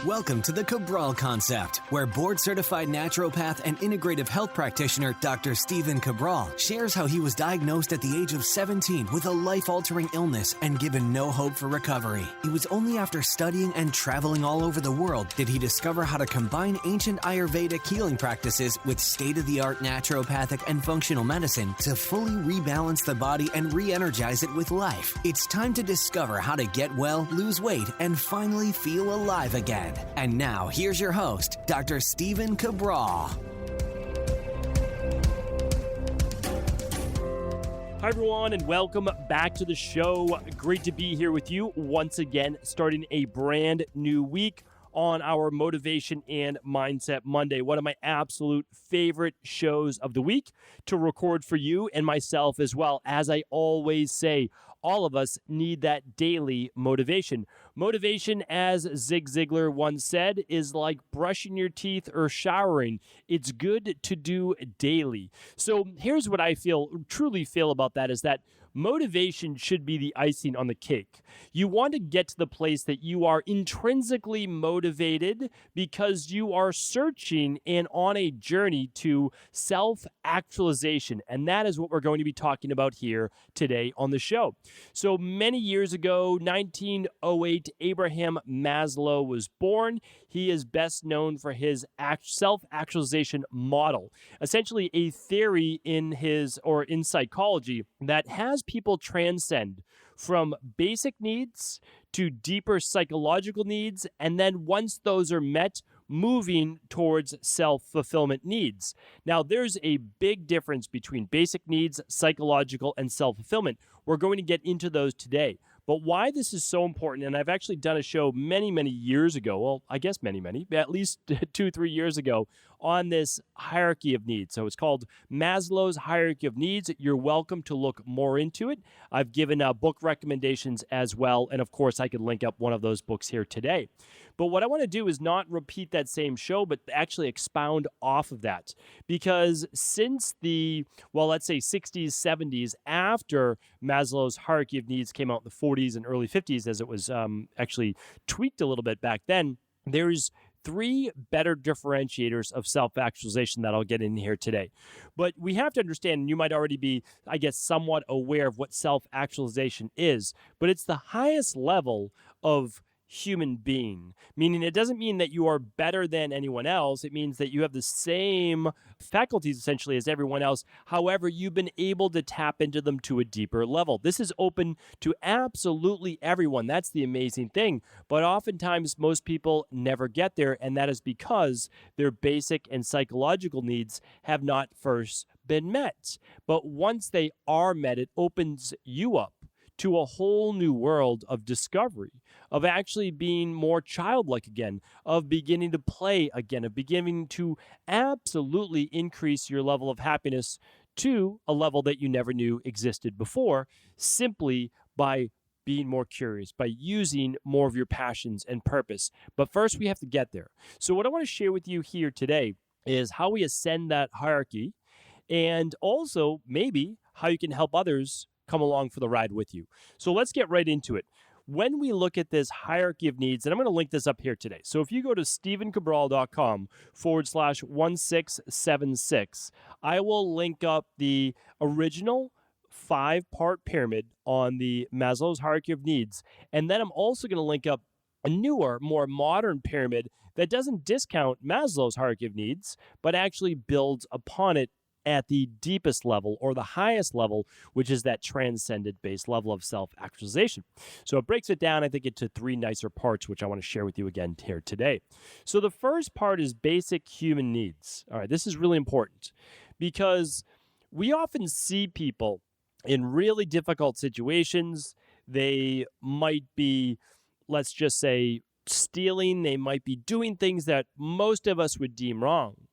Welcome to the Cabral Concept, where board-certified naturopath and integrative health practitioner Dr. Stephen Cabral shares how he was diagnosed at the age of 17 with a life-altering illness and given no hope for recovery. It was only after studying and traveling all over the world did he discover how to combine ancient Ayurvedic healing practices with state-of-the-art naturopathic and functional medicine to fully rebalance the body and re-energize it with life. It's time to discover how to get well, lose weight, and finally feel alive again. And now, here's your host, Dr. Stephen Cabral. Hi, everyone, and welcome back to the show. Great to be here with you once again, starting a brand new week on our Motivation and Mindset Monday, one of my absolute favorite shows of the week to record for you and myself as well. As I always say, all of us need that daily motivation. Motivation, as Zig Ziglar once said, is like brushing your teeth or showering. It's good to do daily. So here's what I truly feel about that is that motivation should be the icing on the cake. You want to get to the place that you are intrinsically motivated because you are searching and on a journey to self-actualization. And that is what we're going to be talking about here today on the show. So many years ago, 1908, Abraham Maslow was born. He is best known for his self-actualization model, essentially a theory in psychology that has people transcend from basic needs to deeper psychological needs, and then once those are met, moving towards self-fulfillment needs. Now, there's a big difference between basic needs, psychological, and self-fulfillment. We're going to get into those today. But why this is so important, and I've actually done a show many, many years ago, well, I guess many, at least 2-3 years ago, on this hierarchy of needs. So it's called Maslow's Hierarchy of Needs. You're welcome to look more into it. I've given book recommendations as well, and of course, I could link up one of those books here today. But what I want to do is not repeat that same show, but actually expound off of that. Because since let's say 60s, 70s, after Maslow's Hierarchy of Needs came out in the 40s and early 50s, as it was actually tweaked a little bit back then, there's 3 better differentiators of self-actualization that I'll get in here today. But we have to understand, and you might already be, I guess, somewhat aware of what self-actualization is, but it's the highest level of human being, meaning it doesn't mean that you are better than anyone else. It means that you have the same faculties essentially as everyone else. However, you've been able to tap into them to a deeper level. This is open to absolutely everyone. That's the amazing thing. But oftentimes most people never get there, and that is because their basic and psychological needs have not first been met. But once they are met, it opens you up to a whole new world of discovery, of actually being more childlike again, of beginning to play again, of beginning to absolutely increase your level of happiness to a level that you never knew existed before, simply by being more curious, by using more of your passions and purpose. But first, we have to get there. So what I want to share with you here today is how we ascend that hierarchy, and also maybe how you can help others come along for the ride with you. So let's get right into it. When we look at this hierarchy of needs, and I'm going to link this up here today. So if you go to stephencabral.com/1676, I will link up the original 5-part pyramid on the Maslow's Hierarchy of Needs. And then I'm also going to link up a newer, more modern pyramid that doesn't discount Maslow's Hierarchy of Needs, but actually builds upon it at the deepest level or the highest level, which is that transcendent base level of self-actualization. So it breaks it down, I think, into 3 nicer parts, which I want to share with you again here today. So the first part is basic human needs. All right, this is really important because we often see people in really difficult situations. They might be, let's just say, stealing. They might be doing things that most of us would deem wrong.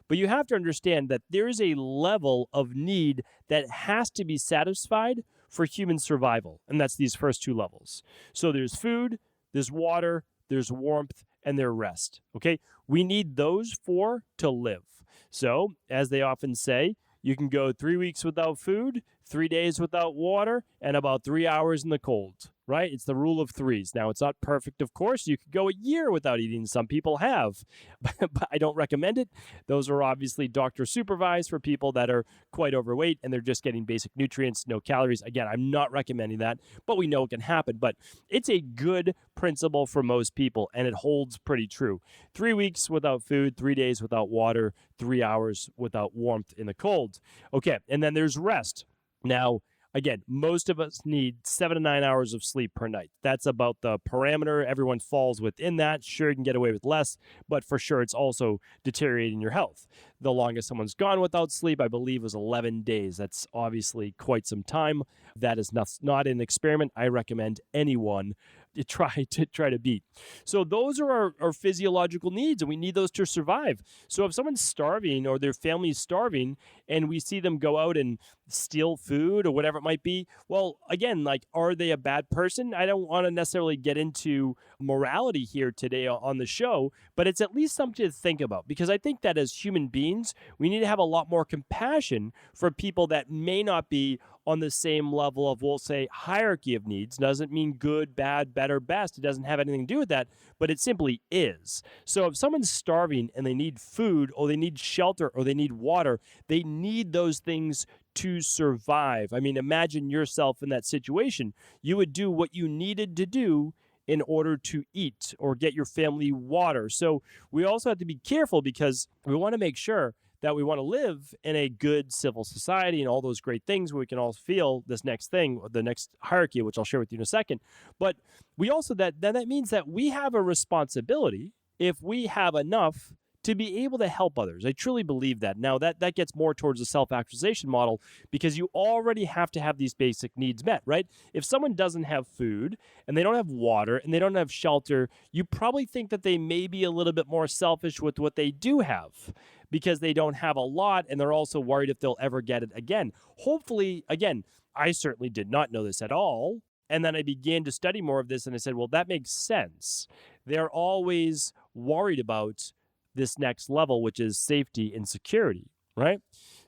But you have to understand that there is a level of need that has to be satisfied for human survival, and that's these first 2 levels. So there's food, there's water, there's warmth, and there's rest, okay? We need those 4 to live. So, as they often say, you can go 3 weeks without food, 3 days without water, and about 3 hours in the cold, right? It's the rule of threes. Now, it's not perfect, of course. You could go a year without eating. Some people have, but I don't recommend it. Those are obviously doctor supervised for people that are quite overweight and they're just getting basic nutrients, no calories. Again, I'm not recommending that, but we know it can happen. But it's a good principle for most people, and it holds pretty true. 3 weeks without food, 3 days without water, 3 hours without warmth in the cold. Okay, and then there's rest. Now, again, most of us need 7 to 9 hours of sleep per night. That's about the parameter. Everyone falls within that. Sure, you can get away with less, but for sure, it's also deteriorating your health. The longest someone's gone without sleep, I believe, was 11 days. That's obviously quite some time. That is not an experiment I recommend anyone to try to beat. So those are our physiological needs, and we need those to survive. So if someone's starving or their family's starving and we see them go out and steal food or whatever it might be, well, again, like, are they a bad person? I don't want to necessarily get into morality here today on the show, but it's at least something to think about, because I think that as human beings, we need to have a lot more compassion for people that may not be on the same level of, we'll say, hierarchy of needs. Doesn't mean good, bad, better, best. It doesn't have anything to do with that, but it simply is. So if someone's starving and they need food or they need shelter or they need water, they need those things to survive. I mean, imagine yourself in that situation. You would do what you needed to do in order to eat or get your family water. So we also have to be careful, because we want to make sure that we want to live in a good civil society and all those great things where we can all feel this next thing, the next hierarchy, which I'll share with you in a second. But we also, that means that we have a responsibility, if we have enough, to be able to help others. I truly believe that. Now, that gets more towards the self-actualization model, because you already have to have these basic needs met, right? If someone doesn't have food and they don't have water and they don't have shelter, you probably think that they may be a little bit more selfish with what they do have, because they don't have a lot and they're also worried if they'll ever get it again. Hopefully, again, I certainly did not know this at all. And then I began to study more of this and I said, well, that makes sense. They're always worried about this next level, which is safety and security, right?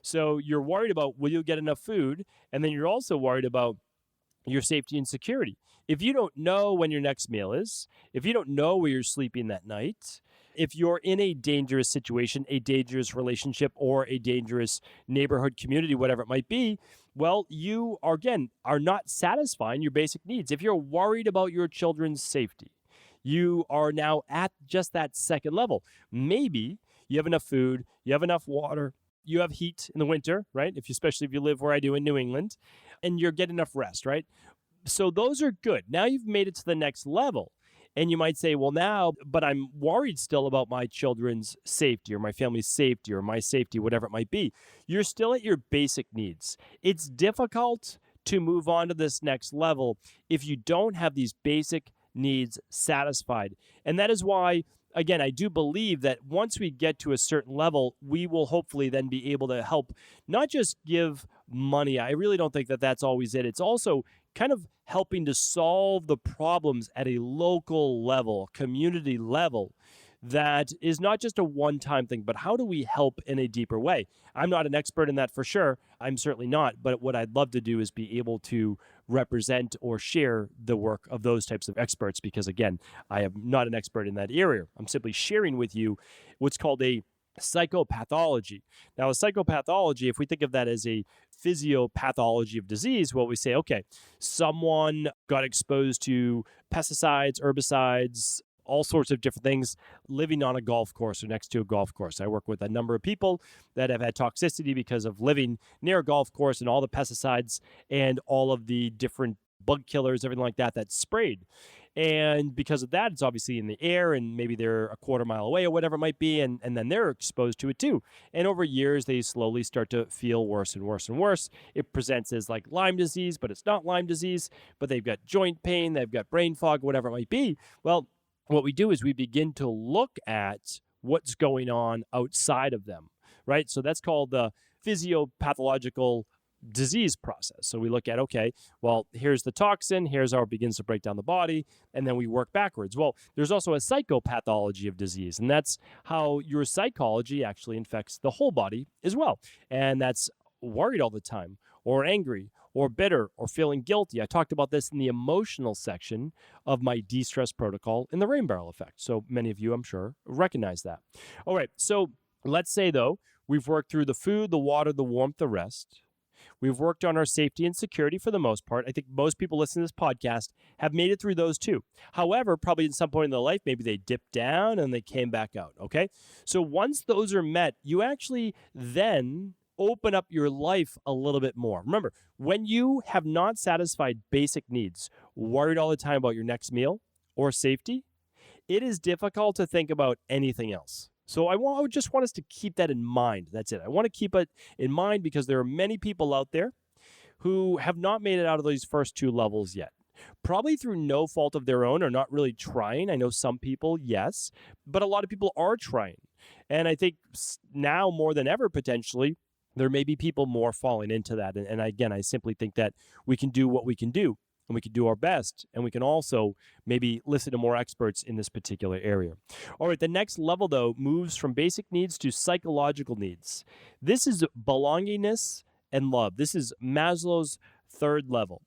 So you're worried about, will you get enough food? And then you're also worried about your safety and security. If you don't know when your next meal is, if you don't know where you're sleeping that night, if you're in a dangerous situation, a dangerous relationship, or a dangerous neighborhood, community, whatever it might be, well, you are not satisfying your basic needs. If you're worried about your children's safety, you are now at just that second level. Maybe you have enough food, you have enough water, you have heat in the winter, right? Especially if you live where I do in New England, and you're getting enough rest, right? So those are good. Now you've made it to the next level. And you might say, well, now, but I'm worried still about my children's safety or my family's safety or my safety, whatever it might be. You're still at your basic needs. It's difficult to move on to this next level if you don't have these basic needs satisfied. And that is why, again, I do believe that once we get to a certain level, we will hopefully then be able to help not just give money. I really don't think that that's always it. It's also kind of helping to solve the problems at a local level, community level, that is not just a one-time thing, but how do we help in a deeper way? I'm not an expert in that for sure. I'm certainly not. But what I'd love to do is be able to represent or share the work of those types of experts, because, again, I am not an expert in that area. I'm simply sharing with you what's called a psychopathology. Now, a psychopathology, if we think of that as a physiopathology of disease, well, we say, okay, someone got exposed to pesticides, herbicides, all sorts of different things, living on a golf course or next to a golf course. I work with a number of people that have had toxicity because of living near a golf course and all the pesticides and all of the different bug killers, everything like that, that's sprayed. And because of that, it's obviously in the air, and maybe they're a quarter mile away or whatever it might be, and then they're exposed to it too. And over years, they slowly start to feel worse and worse and worse. It presents as like Lyme disease, but it's not Lyme disease, but they've got joint pain, they've got brain fog, whatever it might be. Well, what we do is we begin to look at what's going on outside of them, right? So that's called the physiopathological disease process. So we look at, okay, well, here's the toxin, here's how it begins to break down the body, and then we work backwards. Well, there's also a psychopathology of disease, and that's how your psychology actually infects the whole body as well. And that's worried all the time, or angry or bitter or feeling guilty. I talked about this in the emotional section of my de-stress protocol in the rain barrel effect. So many of you, I'm sure, recognize that. All right. So let's say, though, we've worked through the food, the water, the warmth, the rest. We've worked on our safety and security for the most part. I think most people listening to this podcast have made it through those too. However, probably at some point in their life, maybe they dipped down and they came back out. Okay. So once those are met, you actually then open up your life a little bit more. Remember, when you have not satisfied basic needs, worried all the time about your next meal or safety, it is difficult to think about anything else. So I just want us to keep that in mind. That's it. I want to keep it in mind because there are many people out there who have not made it out of these first two levels yet. Probably through no fault of their own or not really trying. I know some people, yes, but a lot of people are trying. And I think now more than ever, potentially, there may be people more falling into that. And again, I simply think that we can do what we can do. And we can do our best, and we can also maybe listen to more experts in this particular area. All right, the next level, though, moves from basic needs to psychological needs. This is belongingness and love. This is Maslow's third level.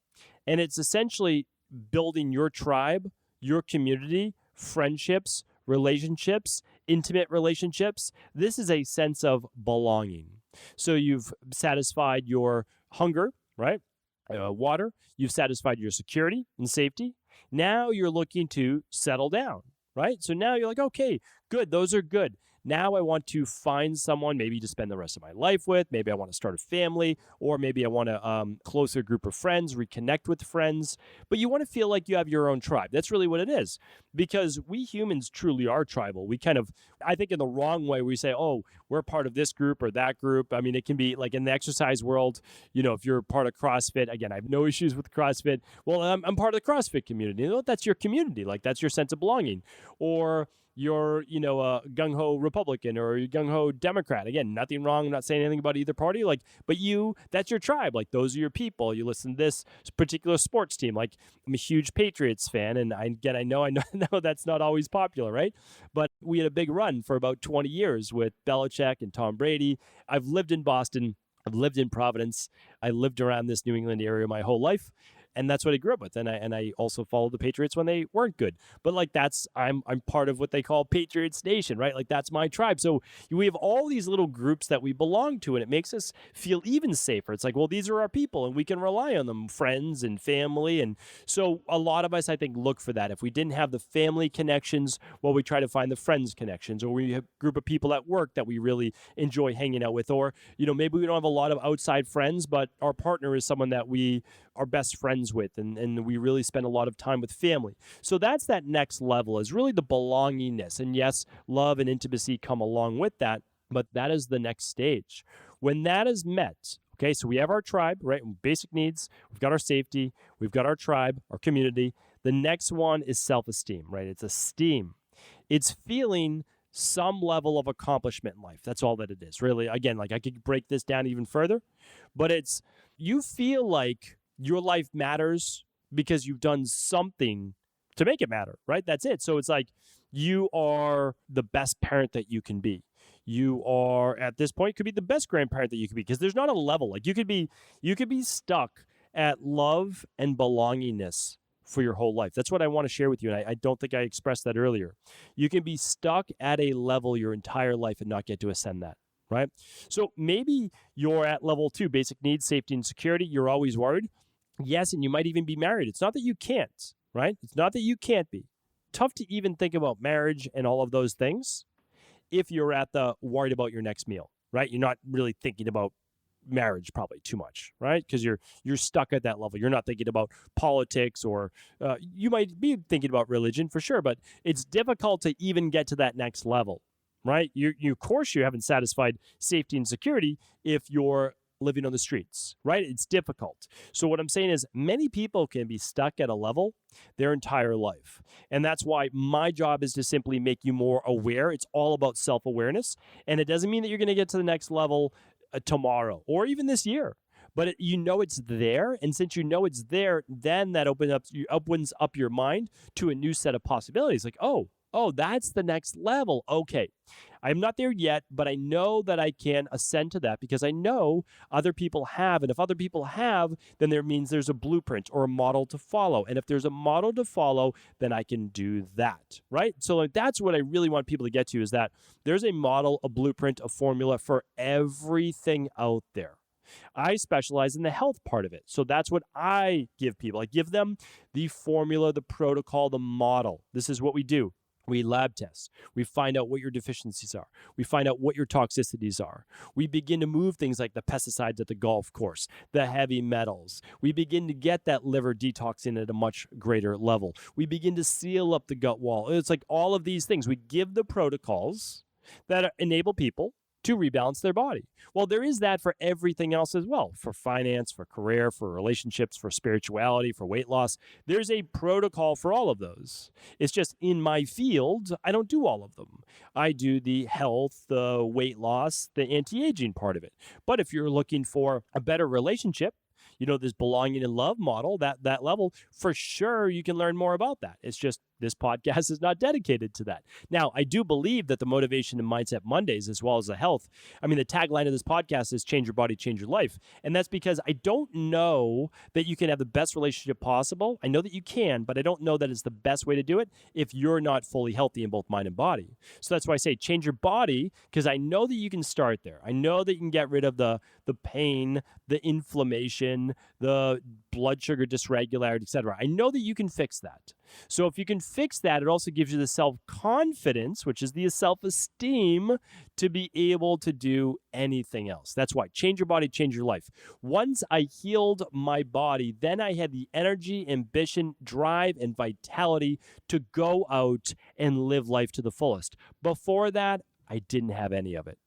And it's essentially building your tribe, your community, friendships, relationships, intimate relationships. This is a sense of belonging. So you've satisfied your hunger, right? Water, you've satisfied your security and safety. Now you're looking to settle down, right? So now you're like, okay, good. Those are good. Now I want to find someone maybe to spend the rest of my life with. Maybe I want to start a family, or maybe I want a closer group of friends, reconnect with friends. But you want to feel like you have your own tribe. That's really what it is, because we humans truly are tribal. We kind of, I think in the wrong way, we say, oh, we're part of this group or that group. I mean, it can be like in the exercise world, if you're part of CrossFit, again, I have no issues with CrossFit. Well, I'm part of the CrossFit community. That's your community. Like that's your sense of belonging. Or you're, a gung-ho Republican or a gung-ho Democrat. Again, nothing wrong. I'm not saying anything about either party. But that's your tribe. Like, those are your people. You listen to this particular sports team. Like, I'm a huge Patriots fan, and I know that's not always popular, right? But we had a big run for about 20 years with Belichick and Tom Brady. I've lived in Boston. I've lived in Providence. I lived around this New England area my whole life. And that's what I grew up with. And I also followed the Patriots when they weren't good. But I'm part of what they call Patriots Nation, right? Like that's my tribe. So we have all these little groups that we belong to, and it makes us feel even safer. It's like, well, these are our people and we can rely on them, friends and family. And so a lot of us, I think, look for that. If we didn't have the family connections, well, we try to find the friends connections, or we have a group of people at work that we really enjoy hanging out with. Or, maybe we don't have a lot of outside friends, but our partner is someone that we are best friends with, and we really spend a lot of time with family. So that's that next level, is really the belongingness. And yes, love and intimacy come along with that, but that is the next stage. When that is met, okay, so we have our tribe, right? Basic needs, we've got our safety, we've got our tribe, our community. The next one is self-esteem, right? It's esteem. It's feeling some level of accomplishment in life. That's all that it is, really. Again, like I could break this down even further, but it's, you feel like your life matters because you've done something to make it matter, right? That's it. So it's like you are the best parent that you can be. You are, at this point, could be the best grandparent that you could be, because there's not a level. Like you could be stuck at love and belongingness for your whole life. That's what I want to share with you. And I don't think I expressed that earlier. You can be stuck at a level your entire life and not get to ascend that. Right? So maybe you're at level 2, basic needs, safety and security. You're always worried. Yes, and you might even be married. It's not that you can't, right? It's not that you can't be. Tough to even think about marriage and all of those things if you're at the worried about your next meal, right? You're not really thinking about marriage probably too much, right? Because you're stuck at that level. You're not thinking about politics, or you might be thinking about religion for sure, but it's difficult to even get to that next level, right? You of course you haven't satisfied safety and security if you're living on the streets, right? It's difficult. So what I'm saying is many people can be stuck at a level their entire life. And that's why my job is to simply make you more aware. It's all about self-awareness. And it doesn't mean that you're going to get to the next level tomorrow or even this year. But it's there. And since you know it's there, then that opens up your mind to a new set of possibilities. Like, oh, Oh, that's the next level. Okay. I'm not there yet, but I know that I can ascend to that because I know other people have. And if other people have, then there means there's a blueprint or a model to follow. And if there's a model to follow, then I can do that, right? So like, that's what I really want people to get to is that there's a model, a blueprint, a formula for everything out there. I specialize in the health part of it. So that's what I give people. I give them the formula, the protocol, the model. This is what we do. We lab test. We find out what your deficiencies are. We find out what your toxicities are. We begin to move things like the pesticides at the golf course, the heavy metals. We begin to get that liver detoxing at a much greater level. We begin to seal up the gut wall. It's like all of these things. We give the protocols that enable people to rebalance their body. Well, there is that for everything else as well, for finance, for career, for relationships, for spirituality, for weight loss. There's a protocol for all of those. It's just in my field, I don't do all of them. I do the health, the weight loss, the anti-aging part of it. But if you're looking for a better relationship, this belonging and love model, that level, for sure you can learn more about that. It's just this podcast is not dedicated to that. Now, I do believe that the Motivation and Mindset Mondays, as well as the health, the tagline of this podcast is change your body, change your life. And that's because I don't know that you can have the best relationship possible. I know that you can, but I don't know that it's the best way to do it if you're not fully healthy in both mind and body. So that's why I say change your body, because I know that you can start there. I know that you can get rid of the pain, the inflammation, the blood sugar dysregularity, etc. I know that you can fix that. So if you can fix that, it also gives you the self-confidence, which is the self-esteem, to be able to do anything else. That's why change your body, change your life. Once I healed my body, then I had the energy, ambition, drive, and vitality to go out and live life to the fullest. Before that, I didn't have any of it.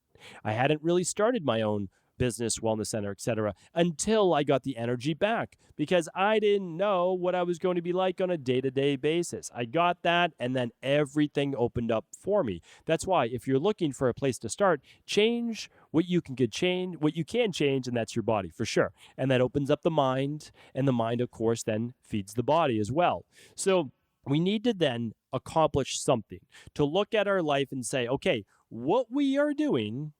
I hadn't really started my own business, wellness center, etc., until I got the energy back because I didn't know what I was going to be like on a day-to-day basis. I got that, and then everything opened up for me. That's why if you're looking for a place to start, change what you can change, and that's your body for sure. And that opens up the mind, and the mind, of course, then feeds the body as well. So we need to then accomplish something to look at our life and say, okay, what we are doing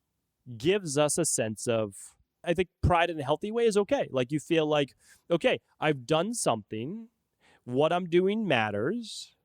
gives us a sense of, I think, pride in a healthy way is okay. Like you feel like, okay, I've done something. What I'm doing matters.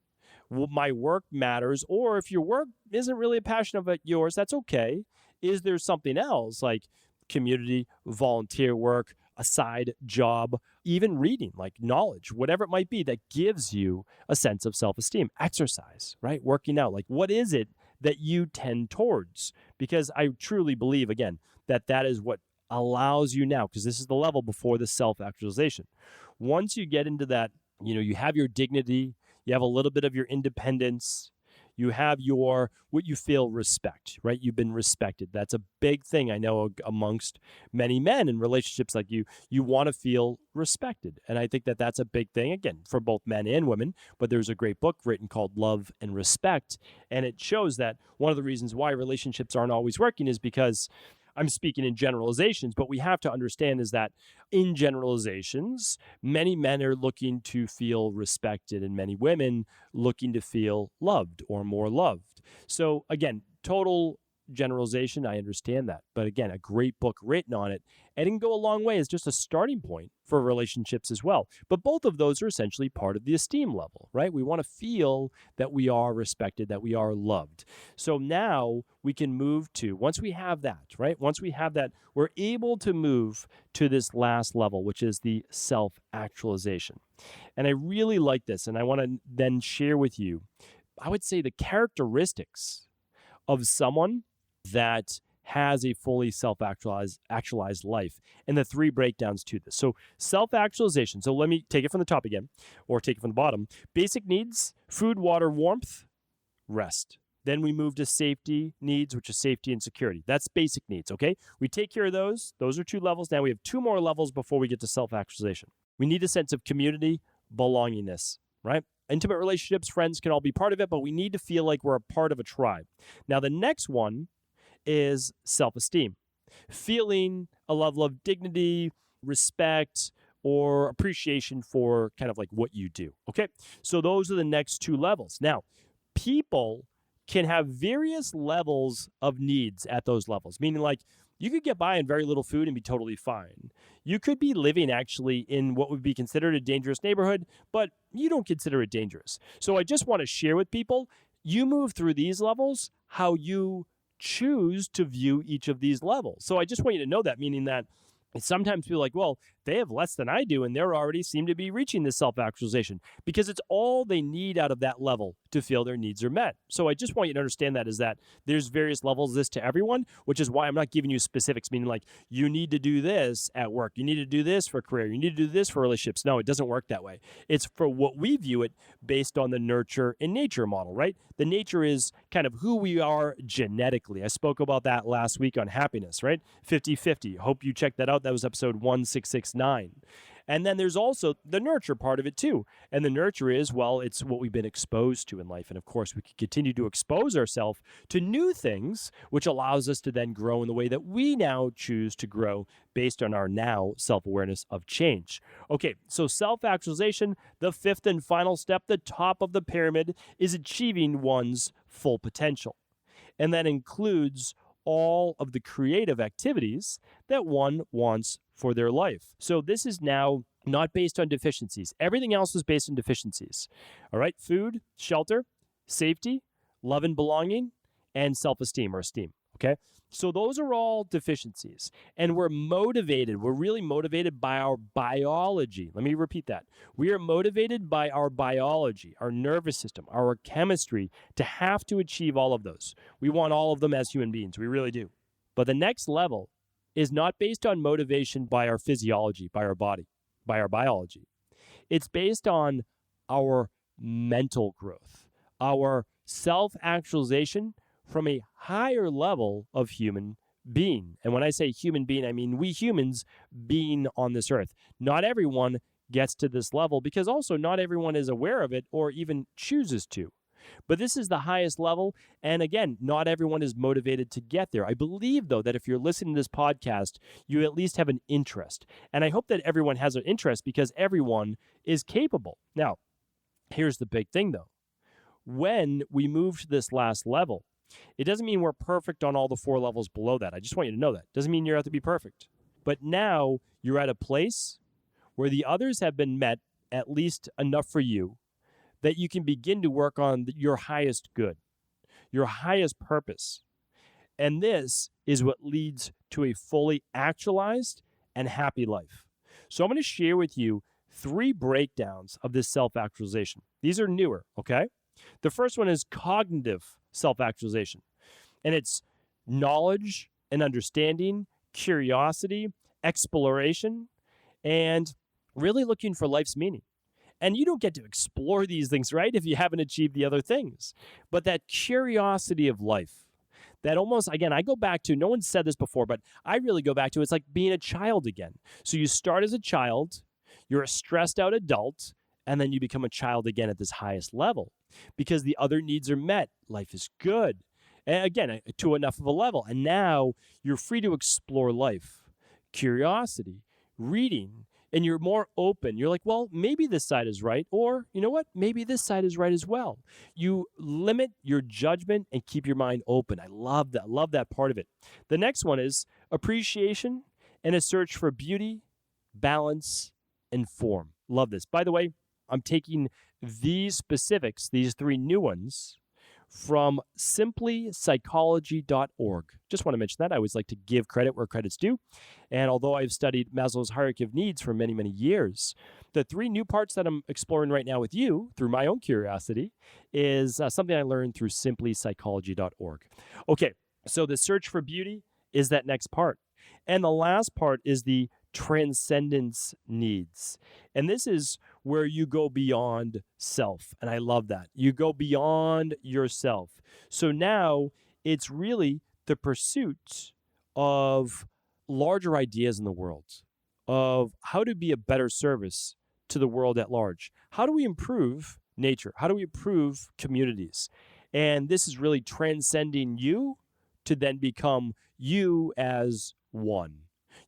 My work matters. Or if your work isn't really a passion of yours, that's okay. Is there something else like community, volunteer work, a side job, even reading, like knowledge, whatever it might be that gives you a sense of self-esteem? Exercise, right? Working out. Like what is it that you tend towards? Because I truly believe, again, that is what allows you now, because this is the level before the self-actualization. Once you get into that, you have your dignity, you have a little bit of your independence, you have your, what you feel respect, right? You've been respected. That's a big thing I know amongst many men in relationships. Like you want to feel respected. And I think that that's a big thing, again, for both men and women. But there's a great book written called Love and Respect. And it shows that one of the reasons why relationships aren't always working is because, I'm speaking in generalizations, but we have to understand is that in generalizations, many men are looking to feel respected and many women looking to feel loved or more loved. So again, total generalization, I understand that. But again, a great book written on it, and it can go a long way as just a starting point for relationships as well. But both of those are essentially part of the esteem level, right? We want to feel that we are respected, that we are loved. So now we can move to, once we have that, right? Once we have that, we're able to move to this last level, which is the self-actualization. And I really like this, and I want to then share with you, I would say, the characteristics of someone that has a fully self-actualized life, and the three breakdowns to this. So self-actualization. So let me take it from the top again, or take it from the bottom. Basic needs: food, water, warmth, rest. Then we move to safety needs, which is safety and security. That's basic needs, okay? We take care of those. Those are 2 levels. Now we have 2 more levels before we get to self-actualization. We need a sense of community, belongingness, right? Intimate relationships, friends can all be part of it, but we need to feel like we're a part of a tribe. Now, the next one is self-esteem. Feeling a level of dignity, respect, or appreciation for kind of like what you do, okay? So those are the next 2 levels. Now, people can have various levels of needs at those levels, meaning like you could get by on very little food and be totally fine. You could be living actually in what would be considered a dangerous neighborhood, but you don't consider it dangerous. So I just want to share with people, you move through these levels, how you choose to view each of these levels. So I just want you to know that, meaning that sometimes people are like, well, they have less than I do, and they already seem to be reaching this self-actualization because it's all they need out of that level to feel their needs are met. So I just want you to understand that is that there's various levels of this to everyone, which is why I'm not giving you specifics, meaning like you need to do this at work, you need to do this for career, you need to do this for relationships. No, it doesn't work that way. It's for what we view it based on the nurture and nature model, right? The nature is kind of who we are genetically. I spoke about that last week on happiness, right? 50-50. Hope you checked that out. That was episode 1669. And then there's also the nurture part of it too. And the nurture is, well, it's what we've been exposed to in life. And of course, we can continue to expose ourselves to new things, which allows us to then grow in the way that we now choose to grow based on our now self-awareness of change. Okay, so self-actualization, the fifth and final step, the top of the pyramid, is achieving one's full potential. And that includes all of the creative activities that one wants for their life. So this is now not based on deficiencies. Everything else is based on deficiencies. All right, food, shelter, safety, love and belonging, and self-esteem or esteem. Okay, so those are all deficiencies. And we're motivated. We're really motivated by our biology. Let me repeat that. We are motivated by our biology, our nervous system, our chemistry to have to achieve all of those. We want all of them as human beings. We really do. But the next level is not based on motivation by our physiology, by our body, by our biology. It's based on our mental growth, our self-actualization from a higher level of human being. And when I say human being, I mean we humans being on this earth. Not everyone gets to this level because also not everyone is aware of it or even chooses to. But this is the highest level. And again, not everyone is motivated to get there. I believe, though, that if you're listening to this podcast, you at least have an interest. And I hope that everyone has an interest because everyone is capable. Now, here's the big thing, though. When we move to this last level, it doesn't mean we're perfect on all the 4 levels below that. I just want you to know that. It doesn't mean you have to be perfect. But now you're at a place where the others have been met at least enough for you that you can begin to work on your highest good, your highest purpose. And this is what leads to a fully actualized and happy life. So I'm going to share with you 3 breakdowns of this self-actualization. These are newer, okay? The first one is cognitive self-actualization. And it's knowledge and understanding, curiosity, exploration, and really looking for life's meaning. And you don't get to explore these things, right, if you haven't achieved the other things. But that curiosity of life, that almost, again, I go back to, no one said this before, but I really go back to, it's like being a child again. So you start as a child, you're a stressed out adult, and then you become a child again at this highest level because the other needs are met. Life is good. And again, to enough of a level. And now you're free to explore life, curiosity, reading, and you're more open. You're like, well, maybe this side is right. Or, you know what? Maybe this side is right as well. You limit your judgment and keep your mind open. I love that. Love that part of it. The next one is appreciation and a search for beauty, balance, and form. Love this. By the way, I'm taking these specifics, these 3 new ones, from simplypsychology.org. Just want to mention that. I always like to give credit where credit's due. And although I've studied Maslow's hierarchy of needs for many, many years, the 3 new parts that I'm exploring right now with you through my own curiosity is something I learned through simplypsychology.org. Okay, so the search for beauty is that next part. And the last part is the transcendence needs. And this is where you go beyond self. And I love that. You go beyond yourself. So now it's really the pursuit of larger ideas in the world, of how to be a better service to the world at large. How do we improve nature? How do we improve communities? And this is really transcending you to then become you as one.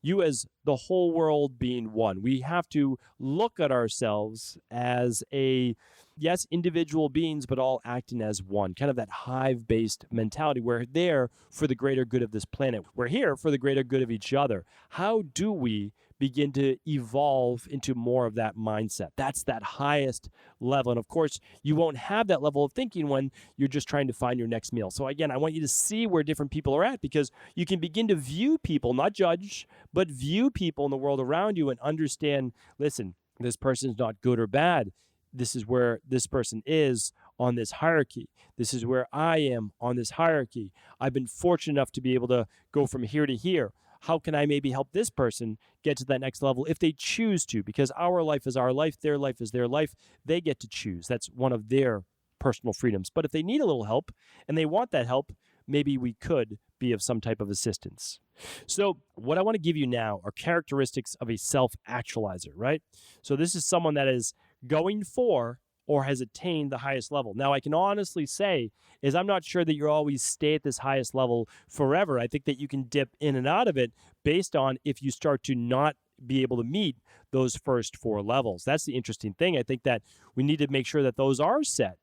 You as the whole world being one. We have to look at ourselves as a yes, individual beings, but all acting as one, kind of that hive-based mentality. We're there for the greater good of this planet. We're here for the greater good of each other. How do we begin to evolve into more of that mindset? That's that highest level. And of course, you won't have that level of thinking when you're just trying to find your next meal. So again, I want you to see where different people are at, because you can begin to view people, not judge, but view people in the world around you and understand, listen, this person's not good or bad. This is where this person is on this hierarchy. This is where I am on this hierarchy. I've been fortunate enough to be able to go from here to here. How can I maybe help this person get to that next level if they choose to? Because our life is our life, their life is their life. They get to choose. That's one of their personal freedoms. But if they need a little help and they want that help, maybe we could be of some type of assistance. So what I want to give you now are characteristics of a self-actualizer, right? So this is someone that is going for or has attained the highest level. Now, I can honestly say is I'm not sure that you always stay at this highest level forever. I think that you can dip in and out of it based on if you start to not be able to meet those first 4 levels. That's the interesting thing. I think that we need to make sure that those are set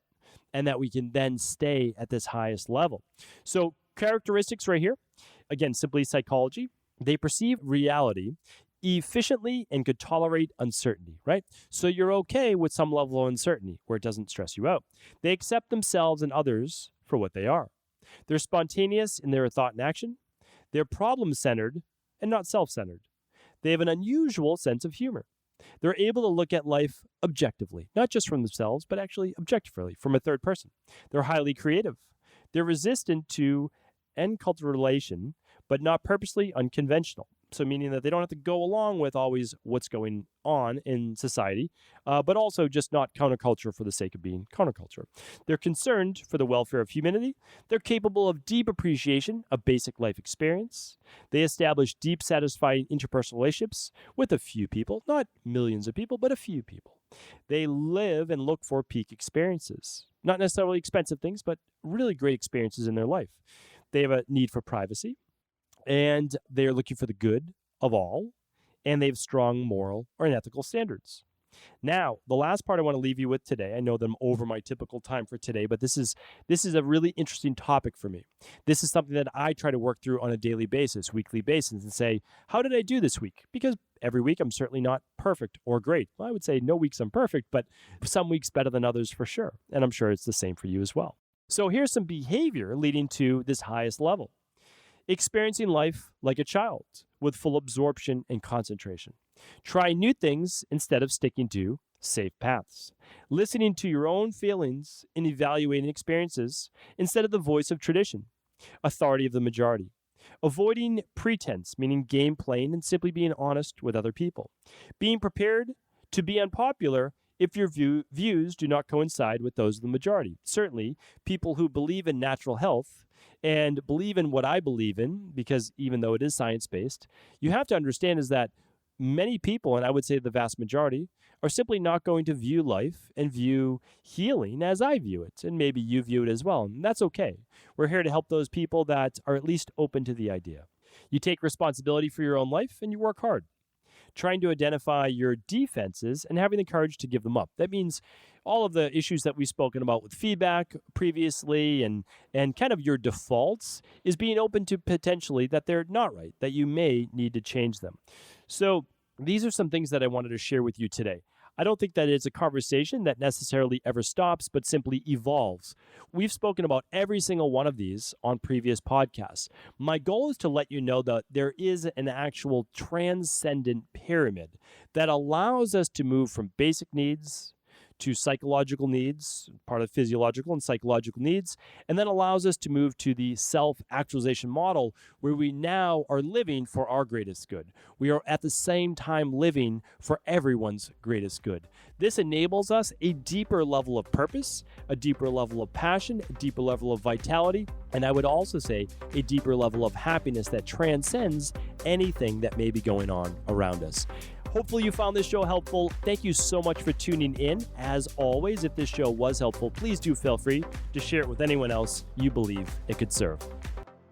and that we can then stay at this highest level. So characteristics right here, again, simply psychology. They perceive reality efficiently and could tolerate uncertainty, right? So you're okay with some level of uncertainty where it doesn't stress you out. They accept themselves and others for what they are. They're spontaneous in their thought and action. They're problem-centered and not self-centered. They have an unusual sense of humor. They're able to look at life objectively, not just from themselves, but actually objectively from a third person. They're highly creative. They're resistant to enculturation, but not purposely unconventional. So meaning that they don't have to go along with always what's going on in society, but also just not counterculture for the sake of being counterculture. They're concerned for the welfare of humanity. They're capable of deep appreciation of basic life experience. They establish deep, satisfying interpersonal relationships with a few people, not millions of people, but a few people. They live and look for peak experiences, not necessarily expensive things, but really great experiences in their life. They have a need for privacy, and they are looking for the good of all, and they have strong moral or ethical standards. Now, the last part I want to leave you with today, I know that I'm over my typical time for today, but this is a really interesting topic for me. This is something that I try to work through on a daily basis, weekly basis, and say, how did I do this week? Because every week I'm certainly not perfect or great. Well, I would say no weeks I'm perfect, but some weeks better than others for sure. And I'm sure it's the same for you as well. So here's some behavior leading to this highest level. Experiencing life like a child with full absorption and concentration. Try new things instead of sticking to safe paths. Listening to your own feelings and evaluating experiences instead of the voice of tradition. Authority of the majority. Avoiding pretense, meaning game playing and simply being honest with other people. Being prepared to be unpopular if your views do not coincide with those of the majority. Certainly, people who believe in natural health and believe in what I believe in, because even though it is science-based, you have to understand is that many people, and I would say the vast majority, are simply not going to view life and view healing as I view it, and maybe you view it as well, and that's okay. We're here to help those people that are at least open to the idea. You take responsibility for your own life, and you work hard, trying to identify your defenses and having the courage to give them up. That means all of the issues that we've spoken about with feedback previously and kind of your defaults is being open to potentially that they're not right, that you may need to change them. So these are some things that I wanted to share with you today. I don't think that it's a conversation that necessarily ever stops, but simply evolves. We've spoken about every single one of these on previous podcasts. My goal is to let you know that there is an actual transcendent pyramid that allows us to move from basic needs to psychological needs, part of physiological and psychological needs, and then allows us to move to the self-actualization model where we now are living for our greatest good. We are at the same time living for everyone's greatest good. This enables us a deeper level of purpose, a deeper level of passion, a deeper level of vitality, and I would also say a deeper level of happiness that transcends anything that may be going on around us. Hopefully you found this show helpful. Thank you so much for tuning in. As always, if this show was helpful, please do feel free to share it with anyone else you believe it could serve.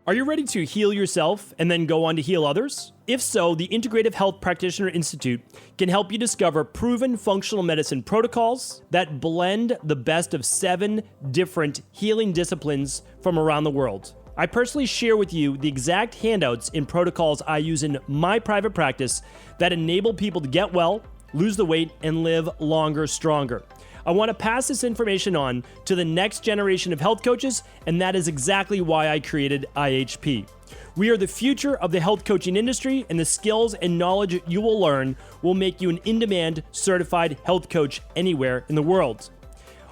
Are you ready to heal yourself and then go on to heal others? If so, the Integrative Health Practitioner Institute can help you discover proven functional medicine protocols that blend the best of 7 different healing disciplines from around the world. I personally share with you the exact handouts and protocols I use in my private practice that enable people to get well, lose the weight, and live longer, stronger. I want to pass this information on to the next generation of health coaches, and that is exactly why I created IHP. We are the future of the health coaching industry, and the skills and knowledge you will learn will make you an in-demand certified health coach anywhere in the world.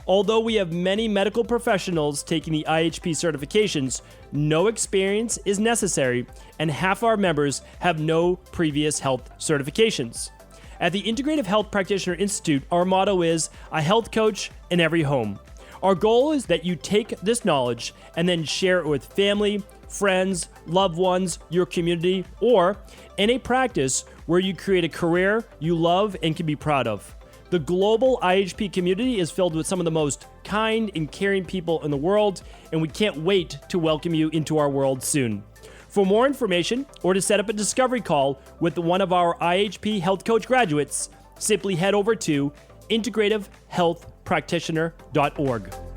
Although we have many medical professionals taking the IHP certifications, no experience is necessary, and half our members have no previous health certifications. At the Integrative Health Practitioner Institute, our motto is a health coach in every home. Our goal is that you take this knowledge and then share it with family, friends, loved ones, your community, or in a practice where you create a career you love and can be proud of. The global IHP community is filled with some of the most kind and caring people in the world, and we can't wait to welcome you into our world soon. For more information or to set up a discovery call with one of our IHP Health Coach graduates, simply head over to integrativehealthpractitioner.org.